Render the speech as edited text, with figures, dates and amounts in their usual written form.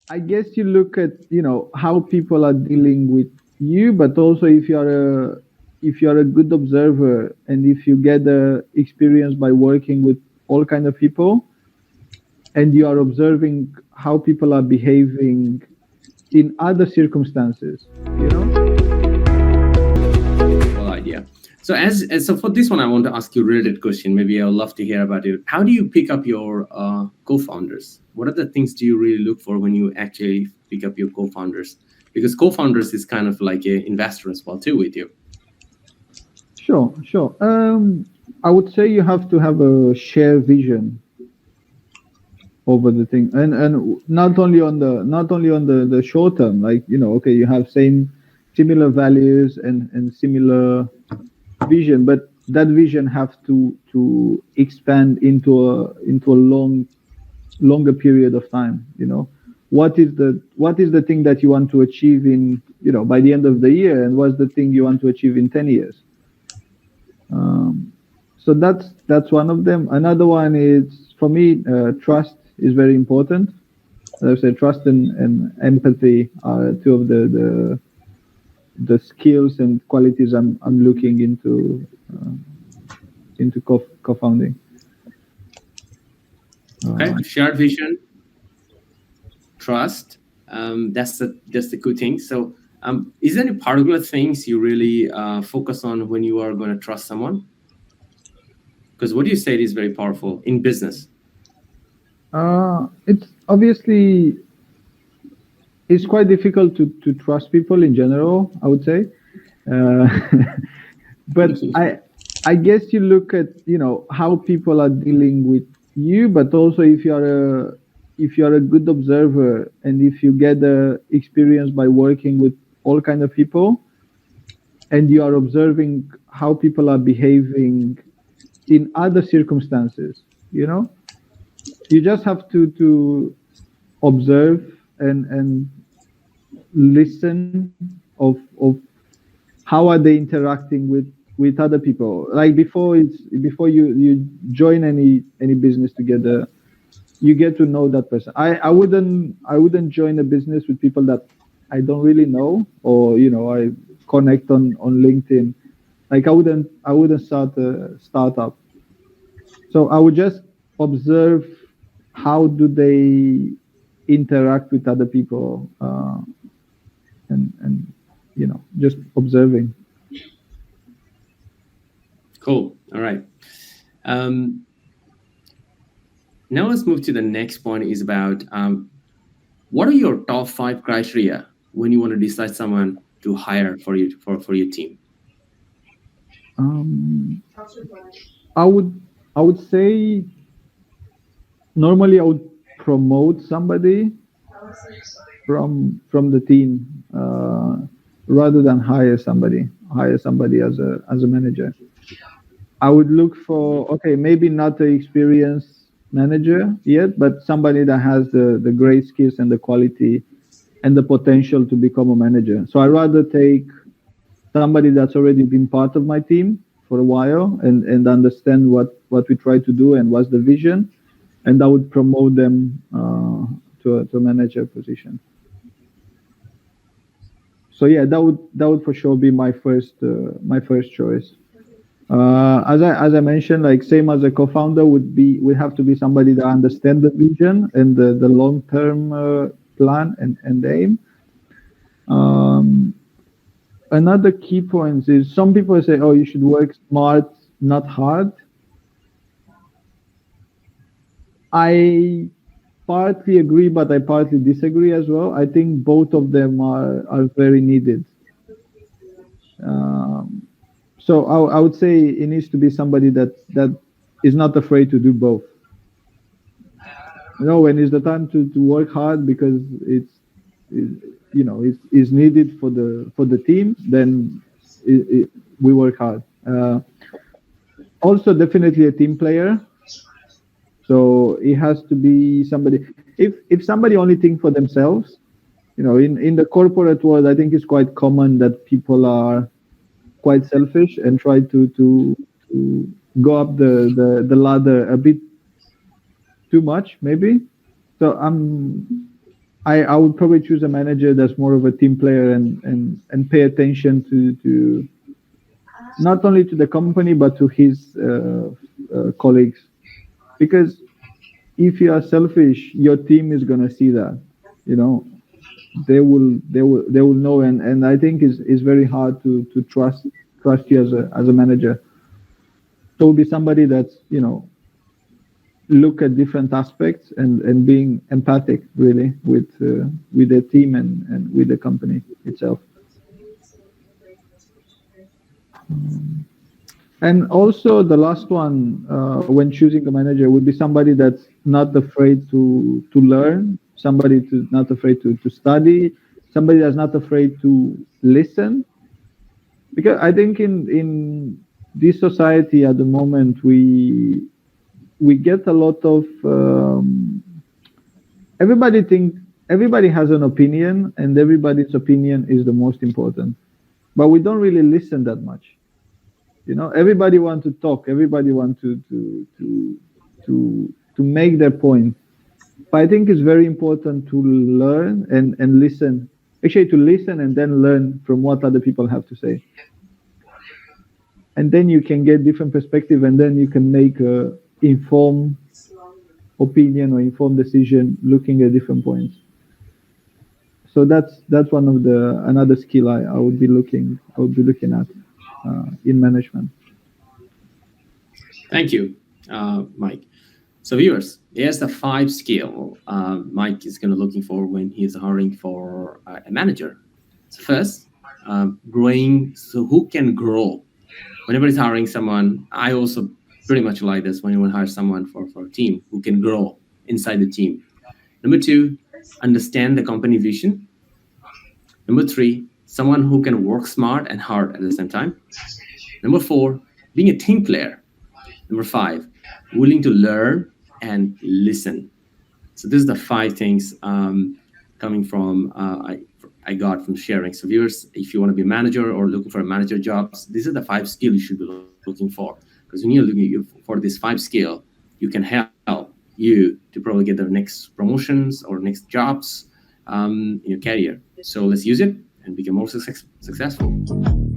I guess you look at, how people are dealing with you, but also if you're a good observer and if you get the experience by working with all kind of people and you are observing how people are behaving in other circumstances, you know? Well, idea. So so for this one, I want to ask you a related question. Maybe I would love to hear about it. How do you pick up your co-founders? What are the things do you really look for when you actually pick up your co-founders? Because co-founders is kind of like an investor as well too with you. Sure. I would say you have to have a shared vision over the thing, and not only on the short term, like, okay, you have similar values and similar vision, but that vision have to expand into a longer period of time. What is the thing that you want to achieve in, by the end of the year, and what's the thing you want to achieve in 10 years? So that's one of them. Another one is, for me, trust is very important. As I said, trust and empathy are two of the skills and qualities I'm looking into co-founding. Okay, shared vision, trust. That's the good thing. So, is there any particular things you really focus on when you are going to trust someone? Because what you said is very powerful in business. It's obviously it's quite difficult to trust people in general, I would say. But I guess you look at, how people are dealing with you, but also if you're a good observer and if you get the experience by working with all kind of people and you are observing how people are behaving in other circumstances, you just have to observe and listen of how are they interacting with other people. Like before you join any business together, you get to know that person. I wouldn't join a business with people that I don't really know, or I connect on LinkedIn. Like I wouldn't start a startup. So I would just observe how do they interact with other people, and just observing. Cool. All right. Now let's move to the next point. Is about what are your top 5 criteria when you want to decide someone to hire for your team? I would say normally I would promote somebody from the team, rather than hire somebody as a manager. I would look for, okay, maybe not an experienced manager yet, but somebody that has the great skills and the quality and the potential to become a manager. So I'd rather take somebody that's already been part of my team for a while and understand what we try to do and what's the vision, and I would promote them to a manager position. So yeah, that would for sure be my first choice. As I mentioned, like same as a co-founder would have to be somebody that understands the vision and the long-term plan and aim. Another key point is some people say, oh, you should work smart, not hard. I partly agree, but I partly disagree as well. I think both of them are very needed. So I would say it needs to be somebody that is not afraid to do both. When it's the time to work hard because it's needed for the team, then we work hard. Also, definitely a team player. So it has to be somebody. If somebody only thinks for themselves, in the corporate world, I think it's quite common that people are quite selfish and try to go up the ladder a bit too much, maybe. So I would probably choose a manager that's more of a team player and pay attention to not only to the company but to his colleagues, because if you are selfish, your team is going to see that, you know, they will know, and I think it's very hard to trust you as a manager. So it will be somebody that's, you know, look at different aspects and being empathic really with the team and with the company itself. And also the last one, when choosing a manager, would be somebody that's not afraid to learn, somebody to not afraid to study, somebody that's not afraid to listen. Because I think in this society at the moment, we get a lot of everybody has an opinion, and everybody's opinion is the most important, but we don't really listen that much. You know, everybody wants to talk, everybody wants to make their point. But I think it's very important to learn and listen. Actually, to listen and then learn from what other people have to say. And then you can get different perspective, and then you can make a informed opinion or informed decision looking at different points. So that's one of another skill I would be looking at in management. Thank you, Mike. So viewers, here's the 5 skill Mike is going to looking for when he's hiring for a manager. So first, growing. So who can grow? Whenever he's hiring someone, I also pretty much like this when you want to hire someone for a team who can grow inside the team. Number 2, understand the company vision. Number 3, someone who can work smart and hard at the same time. Number 4, being a team player. Number 5, willing to learn and listen. So this is the 5 things coming from I got from sharing. So viewers, if you want to be a manager or looking for a manager jobs, these are the 5 skills you should be looking for. Because when you're looking for this 5 skill, you can help you to probably get the next promotions or next jobs in your career. So let's use it and become more successful.